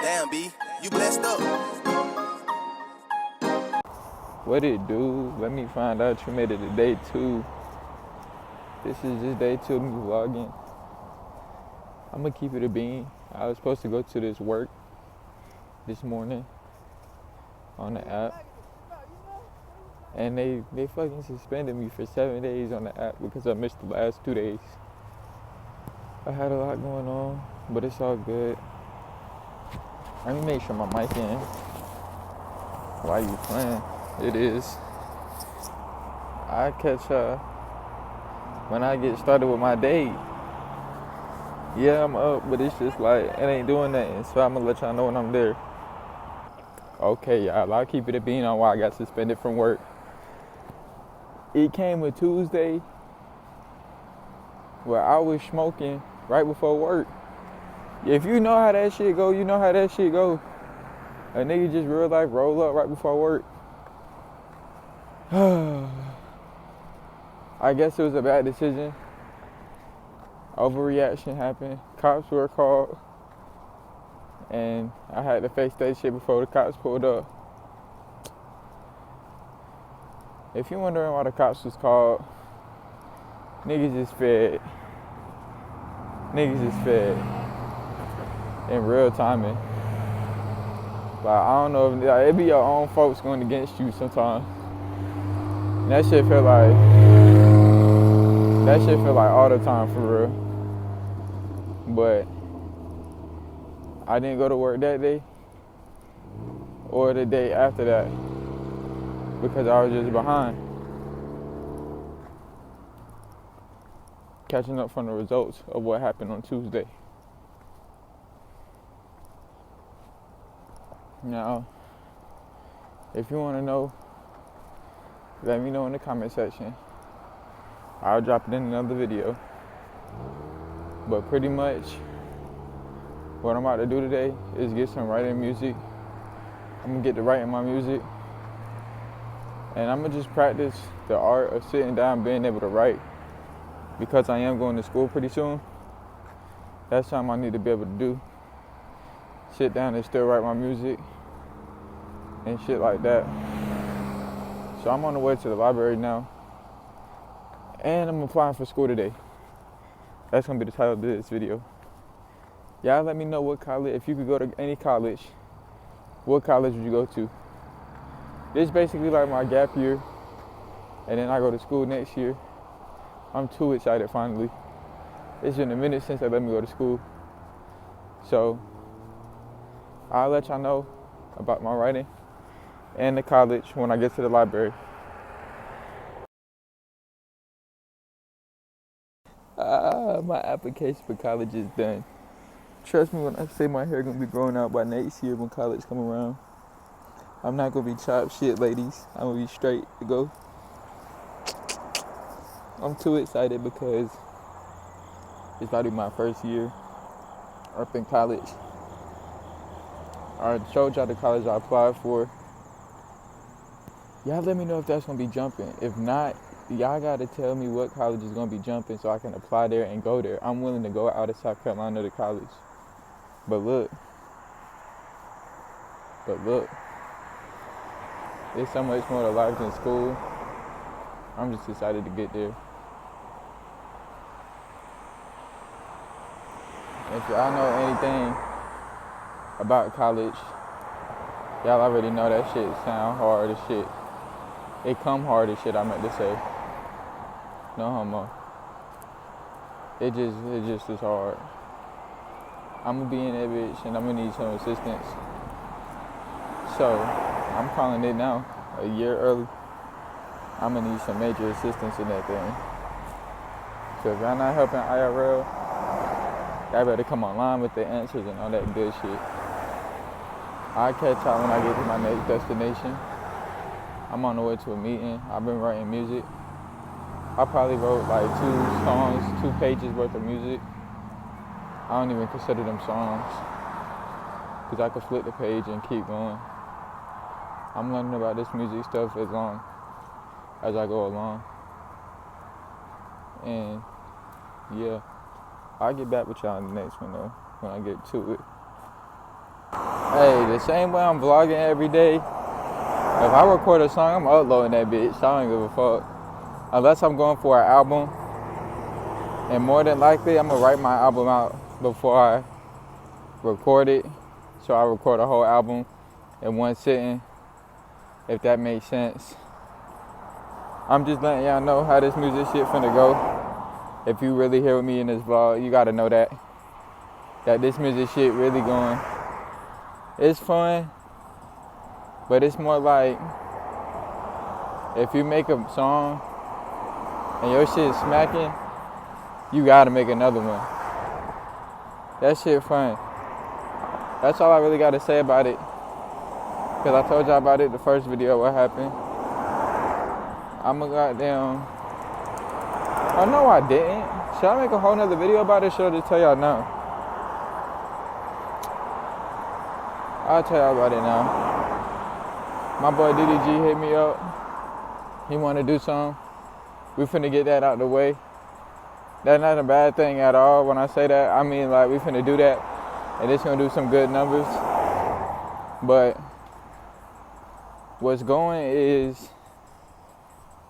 Damn, B, you blessed up. What it do? Let me find out you made it to day 2. This is just day 2 of me vlogging. I'm gonna keep it a bean. I was supposed to go to this work this morning on the app. And they fucking suspended me for 7 days on the app because I missed the last 2 days. I had a lot going on, but it's all good. Let me make sure my mic in. Why you playing? It is. I catch when I get started with my day. Yeah, I'm up, but it's just like, it ain't doing nothing. So I'm gonna let y'all know when I'm there. Okay, y'all, I'll keep it a bean on why I got suspended from work. It came a Tuesday where I was smoking right before work. If you know how that shit go, you know how that shit go. A nigga just real life roll up right before work. I guess it was a bad decision. Overreaction happened. Cops were called. And I had to face that shit before the cops pulled up. If you're wondering why the cops was called, niggas is fed. Niggas is fed. In real timing. Like, I don't know if it be your own folks going against you sometimes. And that shit feel like all the time for real. But I didn't go to work that day or the day after that because I was just behind. Catching up from the results of what happened on Tuesday. Now, if you want to know, let me know in the comment section. I'll drop it in another video. But pretty much, what I'm about to do today is get some writing music. I'm gonna get to writing my music. And I'm gonna just practice the art of sitting down, being able to write. Because I am going to school pretty soon. That's something I need to be able to do. Sit down and still write my music and shit like that. So I'm on the way to the library now. And I'm applying for school today. That's gonna be the title of this video. Y'all let me know what college, if you could go to any college, what college would you go to? This is basically like my gap year. And then I go to school next year. I'm too excited finally. It's been a minute since they let me go to school. So I'll let y'all know about my writing and the college when I get to the library. My application for college is done. Trust me when I say my hair gonna be growing out by next year when college come around. I'm not gonna be chopped shit, ladies. I'm gonna be straight to go. I'm too excited because it's about to be my first year up in college. I showed y'all the college I applied for. Y'all let me know if that's gonna be jumping. If not, y'all gotta tell me what college is gonna be jumping so I can apply there and go there. I'm willing to go out of South Carolina to college. But look, there's so much more to life than school. I'm just excited to get there. If y'all know anything about college, y'all already know that shit sound hard as shit. It come hard as shit, I meant to say. No homo. It just is hard. I'm gonna be in that bitch and I'm gonna need some assistance. So, I'm calling it now, a year early. I'm gonna need some major assistance in that thing. So if y'all not helping IRL, y'all better come online with the answers and all that good shit. I'll catch y'all when I get to my next destination. I'm on the way to a meeting. I've been writing music. I probably wrote like 2 songs, 2 pages worth of music. I don't even consider them songs because I could flip the page and keep going. I'm learning about this music stuff as long as I go along. And yeah, I'll get back with y'all in the next one though, when I get to it. Hey, the same way I'm vlogging every day, if I record a song, I'm uploading that bitch. I don't give a fuck. Unless I'm going for an album, and more than likely, I'm gonna write my album out before I record it. So I record a whole album in one sitting, if that makes sense. I'm just letting y'all know how this music shit finna go. If you really hear me in this vlog, you gotta know that this music shit really going. It's fun, but it's more like if you make a song and your shit smacking, you gotta make another one. That shit fun. That's all I really gotta say about it. Cause I told y'all about it the first video, what happened. I'm a goddamn... Oh no, I didn't. Should I make a whole nother video about it, or should I just tell y'all now? I'll tell y'all about it now. My boy DDG hit me up. He wanna do something. We finna get that out the way. That's not a bad thing at all. When I say that, I mean like we finna do that, and it's gonna do some good numbers. But what's going is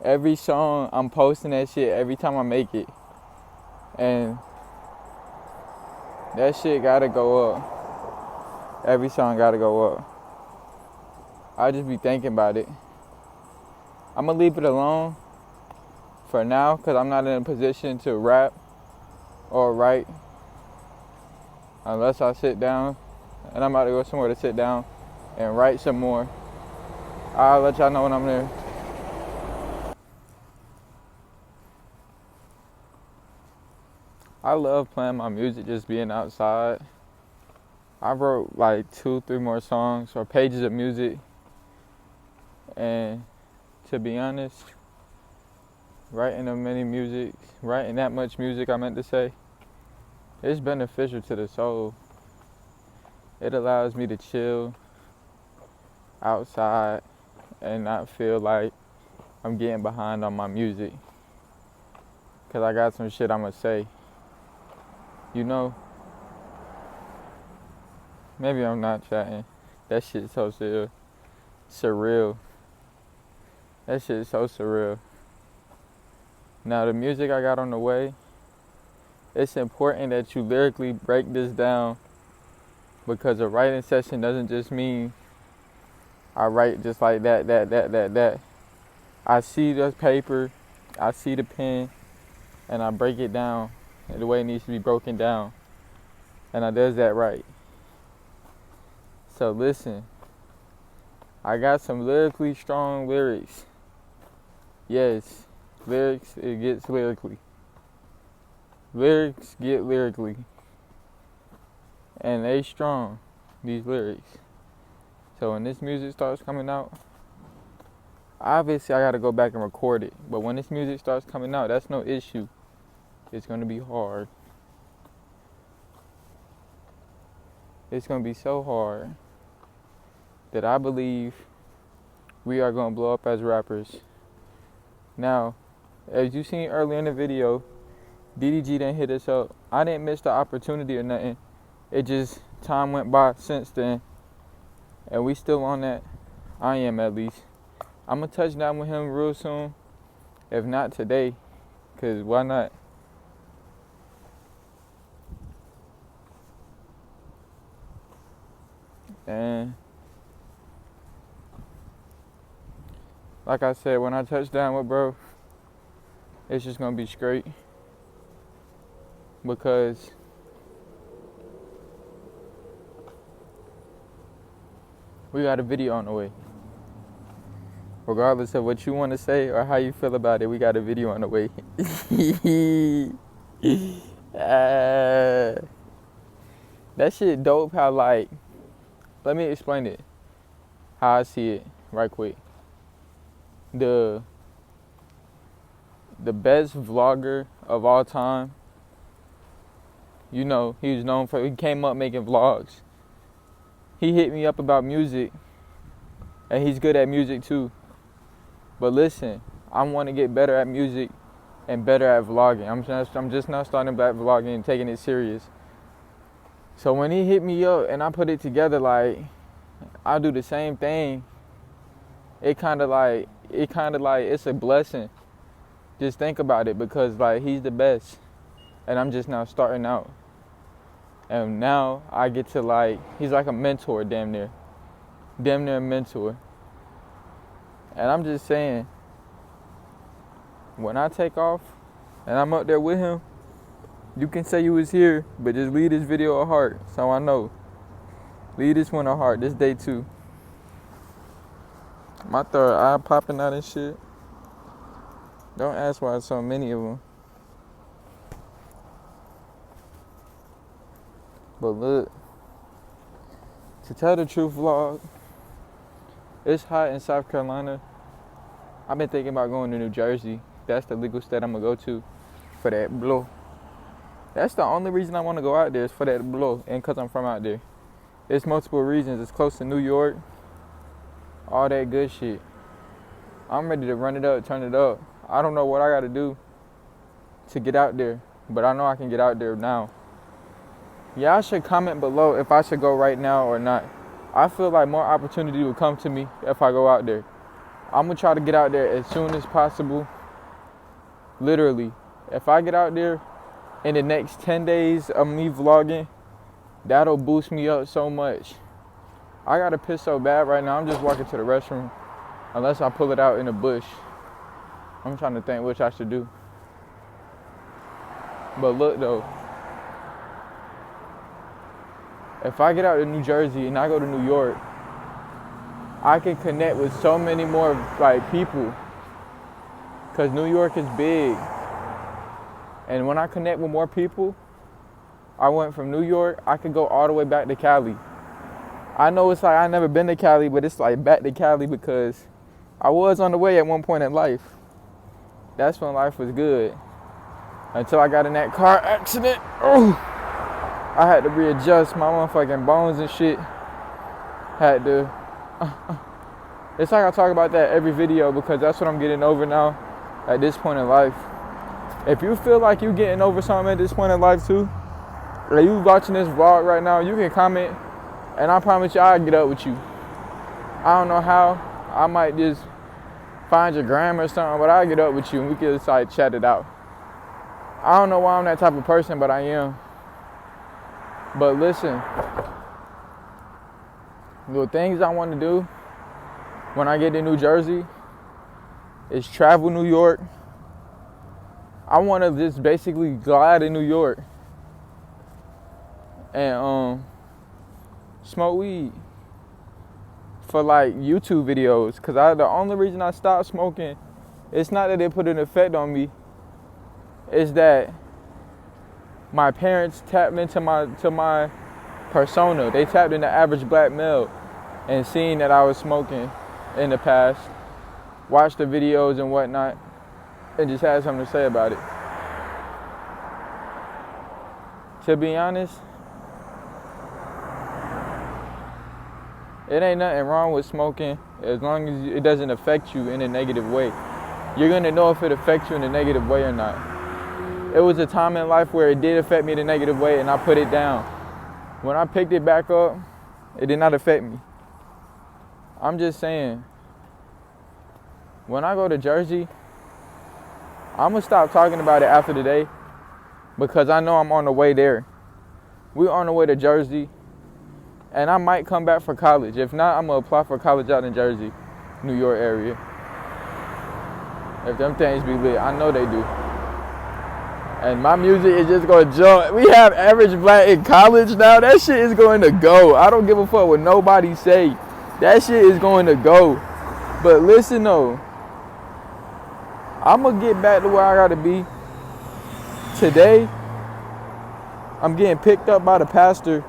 every song I'm posting that shit every time I make it, and that shit gotta go up. Every song gotta go up. I just be thinking about it. I'm gonna leave it alone for now because I'm not in a position to rap or write unless I sit down, and I'm about to go somewhere to sit down and write some more. I'll let y'all know when I'm there. I love playing my music, just being outside. I wrote like 2-3 more songs or pages of music, and to be honest, writing that much music, I meant to say, it's beneficial to the soul. It allows me to chill outside and not feel like I'm getting behind on my music, cause I got some shit I'ma say. You know, maybe I'm not chatting. That shit's so surreal. That shit's so surreal. Now the music I got on the way, it's important that you lyrically break this down, because a writing session doesn't just mean I write just like that. I see the paper, I see the pen, and I break it down the way it needs to be broken down. And I does that right. So listen, I got some lyrically strong lyrics. Yes, lyrics, it gets lyrically. Lyrics get lyrically. And they strong, these lyrics. So when this music starts coming out, obviously I gotta go back and record it. But when this music starts coming out, that's no issue. It's gonna be hard. It's gonna be so hard that I believe we are gonna blow up as rappers. Now, as you seen earlier in the video, DDG didn't hit us up. I didn't miss the opportunity or nothing. It just, time went by since then, and we still on that. I am, at least. I'm gonna touch down with him real soon. If not today, cause why not? And like I said, when I touch down with bro, it's just gonna be straight, because we got a video on the way. Regardless of what you want to say or how you feel about it, we got a video on the way. That shit dope how, like, let me explain it, how I see it right quick. The best vlogger of all time, you know, he came up making vlogs. He hit me up about music, and he's good at music too. But listen, I want to get better at music and better at vlogging. I'm just not starting back vlogging and taking it serious. So when he hit me up and I put it together, like, I'll do the same thing. It kind of like, it's a blessing. Just think about it, because like, he's the best. And I'm just now starting out. And now I get to like, he's like a mentor, damn near a mentor. And I'm just saying, when I take off and I'm up there with him, you can say you was here, but just leave this video a heart, so I know. Leave this one a heart, this day 2. My third eye popping out and shit. Don't ask why so many of them. But look, to tell the truth, vlog, it's hot in South Carolina. I've been thinking about going to New Jersey. That's the legal state I'm gonna go to for that blow. That's the only reason I want to go out there, is for that blow, and because I'm from out there. There's multiple reasons. It's close to New York, all that good shit. I'm ready to run it up, turn it up. I don't know what I got to do to get out there, but I know I can get out there now. Y'all should comment below if I should go right now or not. I feel like more opportunity will come to me if I go out there. I'm going to try to get out there as soon as possible. Literally. If I get out there in the next 10 days of me vlogging, that'll boost me up so much. I got to piss so bad right now. I'm just walking to the restroom. Unless I pull it out in the bush. I'm trying to think which I should do. But look though. If I get out to New Jersey and I go to New York, I can connect with so many more like people. Cause New York is big. And when I connect with more people, I went from New York, I could go all the way back to Cali. I know it's like I never been to Cali, but it's like back to Cali because I was on the way at one point in life. That's when life was good. Until I got in that car accident. Oh, I had to readjust my motherfucking bones and shit. Had to. It's like I talk about that every video because that's what I'm getting over now at this point in life. If you feel like you're getting over something at this point in life too, or you watching this vlog right now, you can comment and I promise you I'll get up with you. I don't know how. I might just find your gram or something, but I'll get up with you and we can just like chat it out. I don't know why I'm that type of person, but I am. But listen, the things I want to do when I get to New Jersey is travel New York. I want to just basically glide in New York and smoke weed for like YouTube videos. Cause the only reason I stopped smoking, it's not that it put an effect on me. It's that my parents tapped into my persona. They tapped into average black male and seen that I was smoking in the past, watched the videos and whatnot, and just had something to say about it. To be honest, it ain't nothing wrong with smoking as long as it doesn't affect you in a negative way. You're gonna know if it affects you in a negative way or not. It was a time in life where it did affect me in a negative way and I put it down. When I picked it back up, it did not affect me. I'm just saying, when I go to Jersey, I'm gonna stop talking about it after today because I know I'm on the way there. We're on the way to Jersey and I might come back for college. If not, I'm gonna apply for college out in Jersey, New York area. If them things be lit, I know they do. And my music is just gonna jump. We have average black in college now. That shit is going to go. I don't give a fuck what nobody say. That shit is going to go. But listen though, I'm gonna get back to where I gotta be. Today, I'm getting picked up by the pastor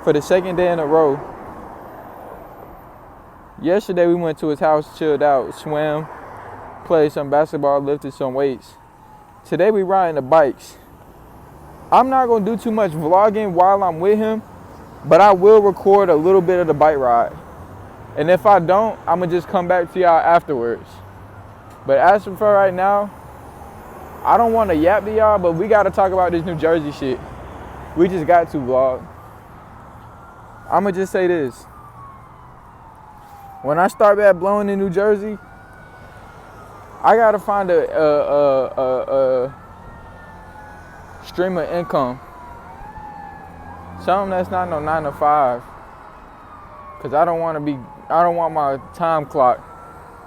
for the second day in a row. Yesterday we went to his house, chilled out, swam, played some basketball, lifted some weights. Today we riding the bikes. I'm not gonna do too much vlogging while I'm with him, but I will record a little bit of the bike ride. And if I don't, I'm gonna just come back to y'all afterwards. But as for right now, I don't want to yap to y'all, but we gotta talk about this New Jersey shit. We just got to vlog. I'ma just say this. When I start back blowing in New Jersey, I gotta find a stream of income. Something that's not no 9 to 5. Cause I don't want my time clock.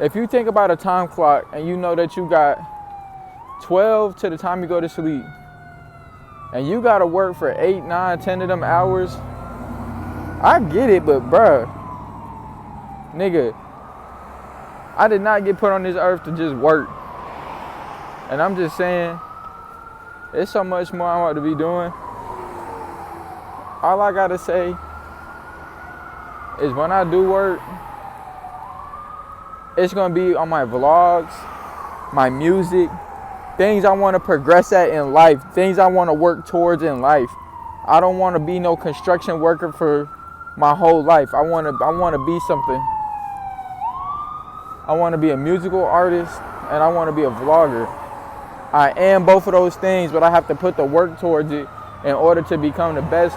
If you think about a time clock and you know that you got 12 to the time you go to sleep, and you gotta work for 8, 9, 10 of them hours, I get it, but bruh, nigga, I did not get put on this earth to just work. And I'm just saying, there's so much more I want to be doing. All I gotta say is when I do work, it's gonna be on my vlogs, my music, things I want to progress at in life, things I want to work towards in life. I don't want to be no construction worker for my whole life. I want to be something. I want to be a musical artist and I want to be a vlogger. I am both of those things, but I have to put the work towards it in order to become the best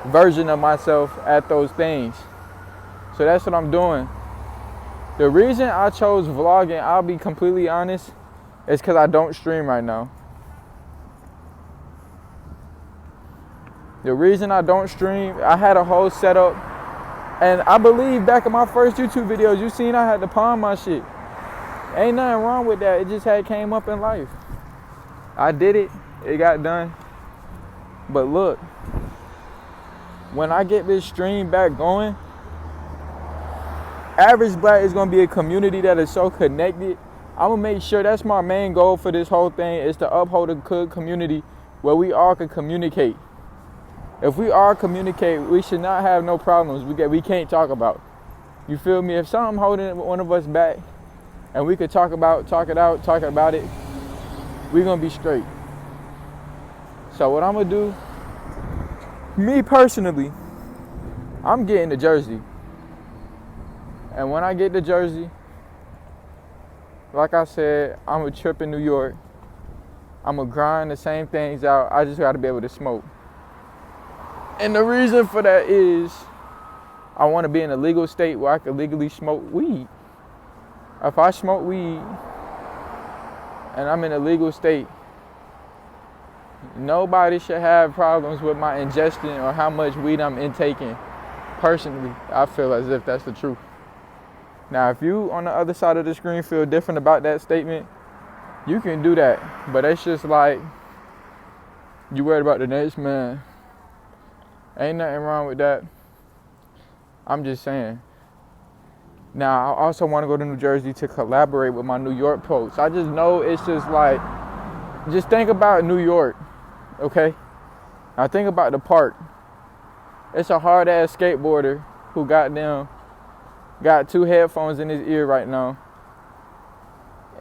version of myself at those things. So that's what I'm doing. The reason I chose vlogging, I'll be completely honest, is because I don't stream right now. The reason I don't stream, I had a whole setup. And I believe back in my first YouTube videos, you seen I had to pawn my shit. Ain't nothing wrong with that. It just had came up in life. I did it. It got done. But look, when I get this stream back going, Average Black is going to be a community that is so connected. I'm going to make sure that's my main goal for this whole thing, is to uphold a good community where we all can communicate. If we all communicate, we should not have no problems we can't talk about. You feel me? If something holding one of us back and we could talk about it, we're going to be straight. So what I'm going to do, me personally, I'm getting to Jersey. And when I get to Jersey, like I said, I'm a trip in New York. I'm going to grind the same things out. I just got to be able to smoke. And the reason for that is I want to be in a legal state where I can legally smoke weed. If I smoke weed and I'm in a legal state, nobody should have problems with my ingestion or how much weed I'm intaking. Personally, I feel as if that's the truth. Now, if you on the other side of the screen feel different about that statement, you can do that. But it's just like, you worried about the next man. Ain't nothing wrong with that. I'm just saying. Now, I also want to go to New Jersey to collaborate with my New York posts. I just know it's just like, just think about New York, okay? Now think about the park. It's a hard-ass skateboarder who got 2 headphones in his ear right now.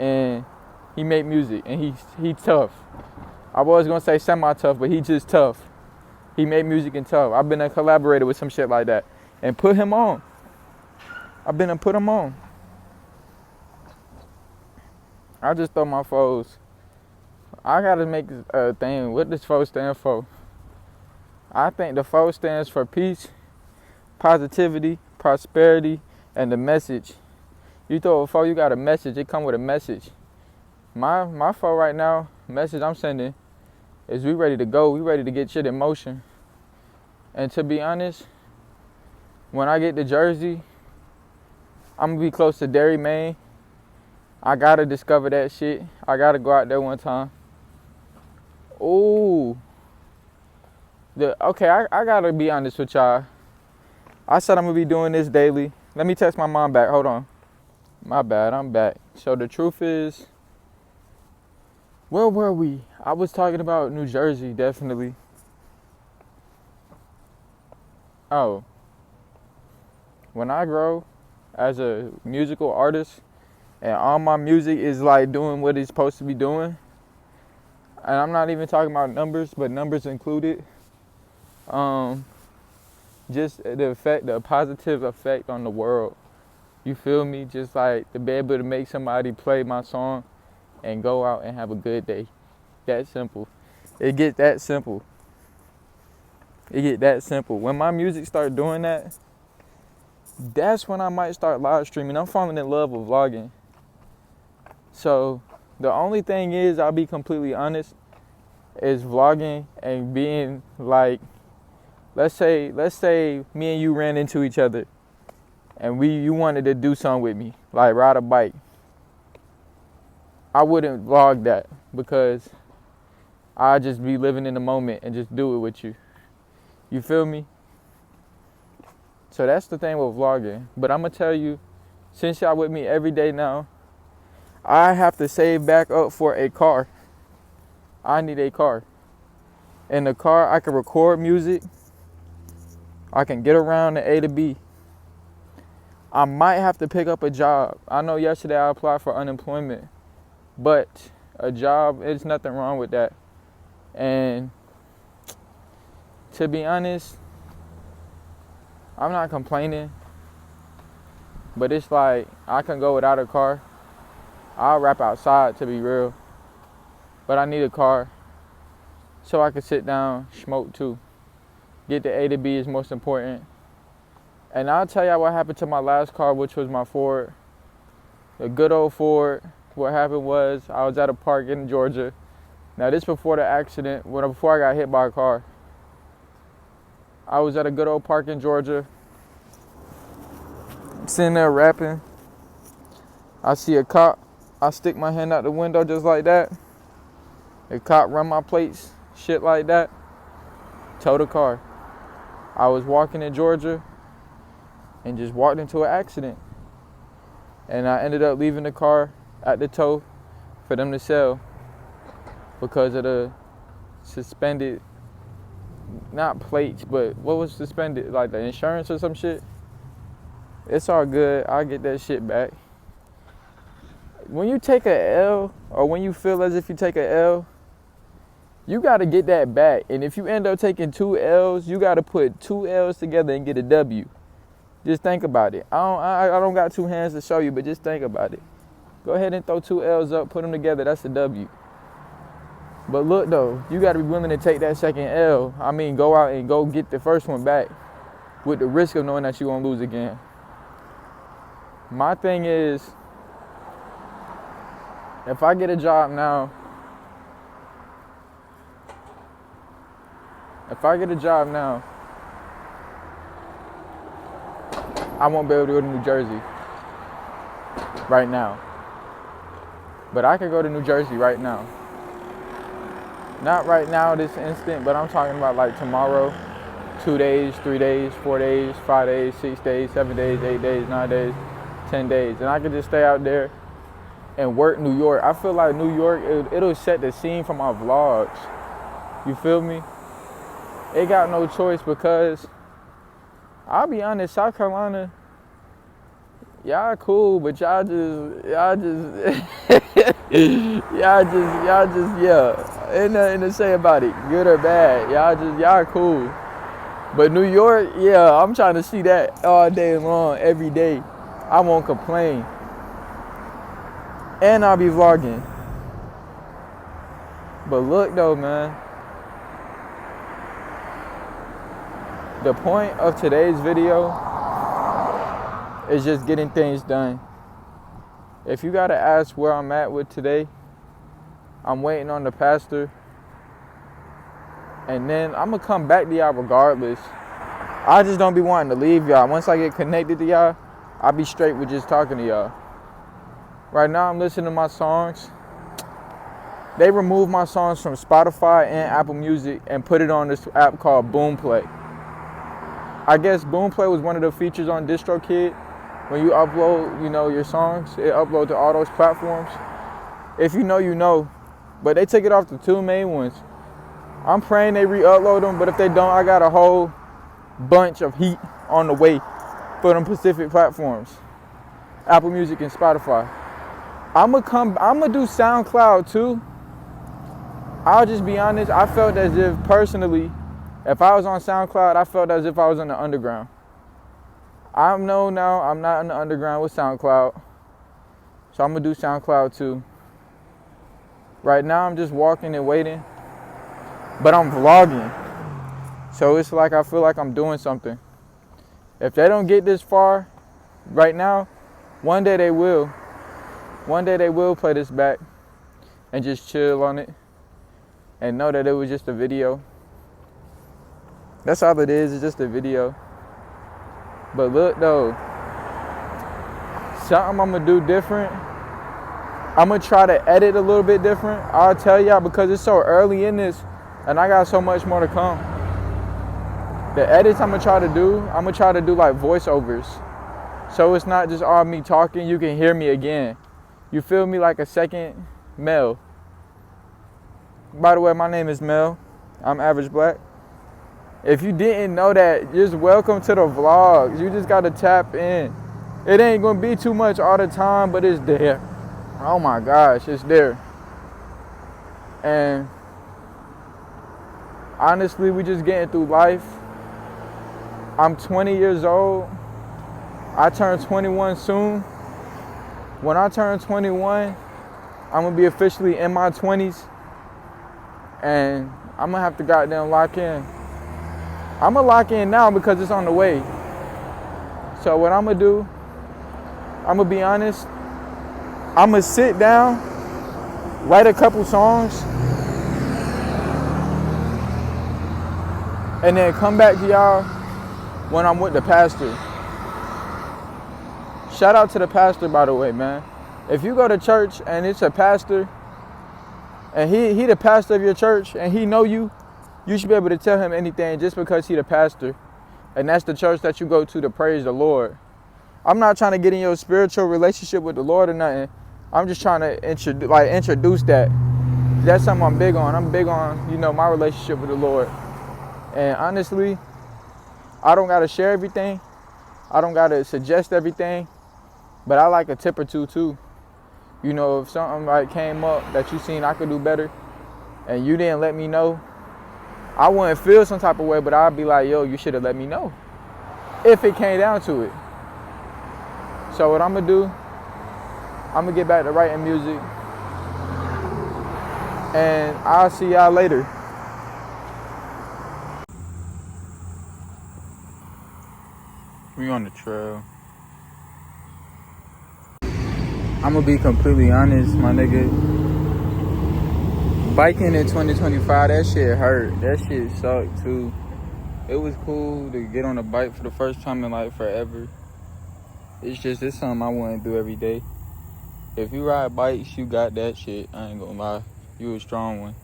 And he make music, and he tough. I was going to say semi-tough, but he just tough. He made music and tough. I've been a collaborator with some shit like that. And put him on. I've been to put him on. I just throw my foes. I got to make a thing. What does FO stand for? I think the FO stands for peace, positivity, prosperity, and the message. You throw a FO, you got a message. It come with a message. My FO right now, message I'm sending, is we ready to go. We ready to get shit in motion. And to be honest, when I get to Jersey, I'm going to be close to Derry, Maine. I got to discover that shit. I got to go out there one time. Ooh. Okay, I got to be honest with y'all. I said I'm going to be doing this daily. Let me text my mom back. Hold on. My bad, I'm back. So the truth is, where were we? I was talking about New Jersey, definitely. Oh. When I grow as a musical artist and all my music is like doing what it's supposed to be doing, and I'm not even talking about numbers, but numbers included, just the positive effect on the world. You feel me? Just like to be able to make somebody play my song and go out and have a good day. That simple. It gets that simple. It get that simple. When my music start doing that, that's when I might start live streaming. I'm falling in love with vlogging. So the only thing is, I'll be completely honest, is vlogging and being like, let's say me and you ran into each other and you wanted to do something with me, like ride a bike. I wouldn't vlog that because I'd just be living in the moment and just do it with you. You feel me? So that's the thing with vlogging. But I'm going to tell you, since y'all with me every day now, I have to save back up for a car. I need a car. In the car, I can record music. I can get around the A to B. I might have to pick up a job. I know yesterday I applied for unemployment, but a job, there's nothing wrong with that. And to be honest, I'm not complaining, but it's like I can go without a car. I'll rap outside, to be real, but I need a car so I can sit down, smoke too. Get the A to B is most important. And I'll tell y'all what happened to my last car, which was my Ford, the good old Ford. What happened was I was at a park in Georgia. Now this before the accident, before I got hit by a car. I was at a good old park in Georgia. I'm sitting there rapping. I see a cop. I stick my hand out the window just like that. The cop run my plates, shit like that. Tow the car. I was walking in Georgia and just walked into an accident. And I ended up leaving the car at the tow for them to sell because of the suspended, not plates, but what was suspended, like the insurance or some shit. It's all good. I'll get that shit back. When you take a L, or when you feel as if you take a L, you got to get that back. And if you end up taking 2 L's, you got to put 2 L's together and get a W. Just think about it. I don't got 2 hands to show you, but just think about it. Go ahead and throw 2 L's up, put them together. That's a W. But look, though, you got to be willing to take that second L. I mean, go out and go get the first one back with the risk of knowing that you're going to lose again. My thing is, if I get a job now, I won't be able to go to New Jersey right now. But I can go to New Jersey right now. Not right now, this instant, but I'm talking about like tomorrow, 2 days, 3 days, 4 days, 5 days, 6 days, 7 days, 8 days, 9 days, 10 days. And I can just stay out there and work New York. I feel like New York, it'll set the scene for my vlogs. You feel me? It got no choice because, I'll be honest, South Carolina, y'all cool, but y'all just, yeah. Ain't nothing to say about it, good or bad. Y'all cool. But New York, yeah, I'm trying to see that all day long, every day. I won't complain. And I'll be vlogging. But look though, man. The point of today's video is just getting things done. If you gotta ask where I'm at with today, I'm waiting on the pastor. And then I'm gonna come back to y'all regardless. I just don't be wanting to leave y'all. Once I get connected to y'all, I'll be straight with just talking to y'all. Right now I'm listening to my songs. They removed my songs from Spotify and Apple Music and put it on this app called Boomplay. I guess Boomplay was one of the features on DistroKid. When you upload, your songs, it uploads to all those platforms. If you know, you know. But they took it off the 2 main ones. I'm praying they re-upload them, but if they don't, I got a whole bunch of heat on the way for them Pacific platforms. Apple Music and Spotify. I'ma do SoundCloud too. I'll just be honest, I felt as if personally, if I was on SoundCloud, I felt as if I was in the underground. I know now I'm not in the underground with SoundCloud. So I'm gonna do SoundCloud too. Right now I'm just walking and waiting. But I'm vlogging. So it's like I feel like I'm doing something. If they don't get this far right now, one day they will. One day they will play this back and just chill on it and know that it was just a video. That's all it is, it's just a video. But look though, something I'm gonna do different. I'm gonna try to edit a little bit different. I'll tell y'all because it's so early in this and I got so much more to come. The edits I'm gonna try to do like voiceovers. So it's not just all me talking, you can hear me again. You feel me, like a second Mel. By the way, my name is Mel. I'm Average Black. If you didn't know that, just welcome to the vlogs. You just gotta tap in. It ain't gonna be too much all the time, but it's there. Oh my gosh, it's there. And honestly, we just getting through life. I'm 20 years old. I turn 21 soon. When I turn 21, I'm gonna be officially in my 20s. And I'm gonna have to goddamn lock in. I'm gonna lock in now because it's on the way. So what I'm gonna do, I'm gonna be honest, I'm gonna sit down, write a couple songs, and then come back to y'all when I'm with the pastor. Shout out to the pastor, by the way, man. If you go to church and it's a pastor, and he the pastor of your church, and he know you, you should be able to tell him anything just because he the pastor. And that's the church that you go to praise the Lord. I'm not trying to get in your spiritual relationship with the Lord or nothing. I'm just trying to introduce that. That's something I'm big on. I'm big on, my relationship with the Lord. And honestly, I don't got to share everything. I don't got to suggest everything. But I like a tip or two too. If something came up that you seen I could do better and you didn't let me know, I wouldn't feel some type of way, but I'd be like, yo, you should have let me know if it came down to it. So what I'm going to do, I'm going to get back to writing music, and I'll see y'all later. We on the trail. I'm gonna be completely honest, my nigga. Biking in 2025, that shit hurt. That shit sucked too. It was cool to get on a bike for the first time in like forever. It's something I want to do every day. If you ride bikes, you got that shit. I ain't gonna lie. You a strong one.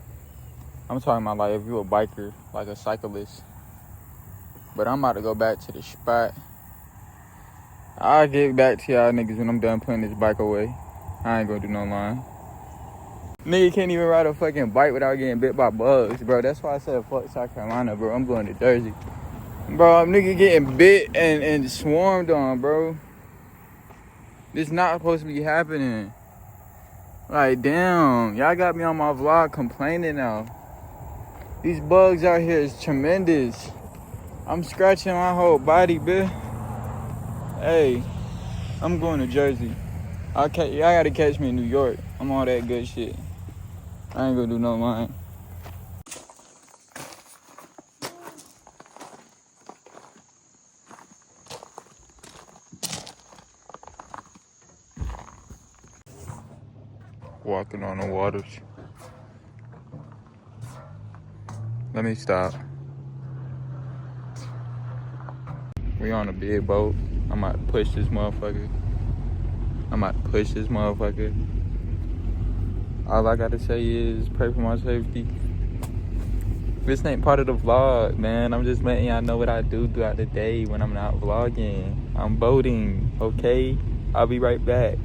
I'm talking about like if you a biker, like a cyclist. But I'm about to go back to the spot. I'll get back to y'all niggas when I'm done putting this bike away. I ain't gonna do no line. Nigga can't even ride a fucking bike without getting bit by bugs, bro. That's why I said fuck South Carolina, bro. I'm going to Jersey. Bro, nigga getting bit and swarmed on, bro. This not supposed to be happening. Like, damn. Y'all got me on my vlog complaining now. These bugs out here is tremendous. I'm scratching my whole body, bitch. Hey, I'm going to Jersey. Y'all gotta catch me in New York. I'm all that good shit. I ain't gonna do no line. Walking on the waters. Let me stop. We on a big boat. I'm about to push this motherfucker. All I gotta say is pray for my safety. This ain't part of the vlog, man. I'm just letting y'all know what I do throughout the day when I'm not vlogging. I'm boating, okay? I'll be right back.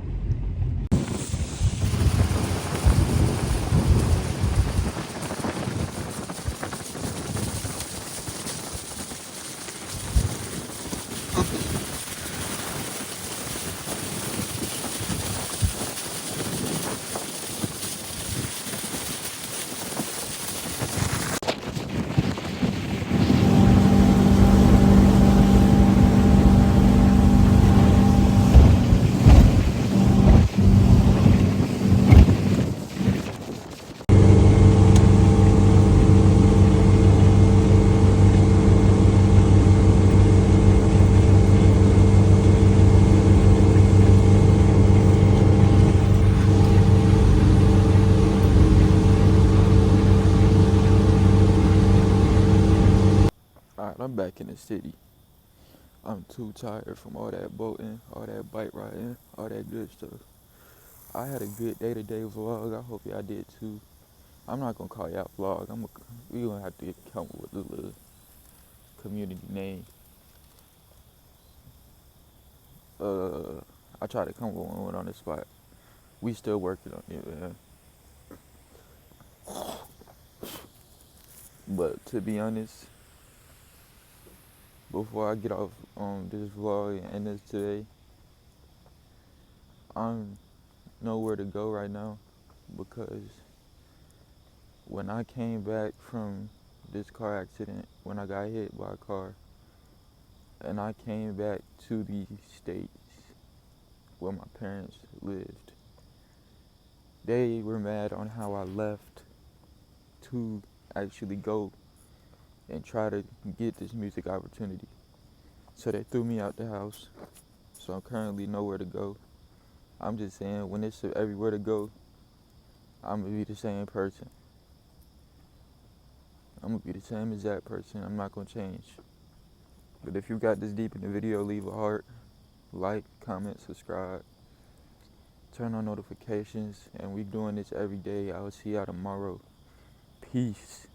Alright, I'm back in the city. I'm too tired from all that boating, all that bike riding, all that good stuff. I had a good day-to-day vlog. I hope y'all did too. I'm not gonna call y'all vlog. We gonna have to come up with a little community name. I tried to come up with one on the spot. We still working on it, man. But to be honest, before I get off on this vlog and end this today, I'm nowhere to go right now because when I came back from this car accident, when I got hit by a car, and I came back to the States where my parents lived, they were mad on how I left to actually go and try to get this music opportunity. So they threw me out the house. So I'm currently nowhere to go. I'm just saying, when it's everywhere to go, I'm gonna be the same person. I'm gonna be the same exact person. I'm not gonna change. But if you got this deep in the video, leave a heart, like, comment, subscribe, turn on notifications, and we doing this every day. I will see y'all tomorrow. Peace.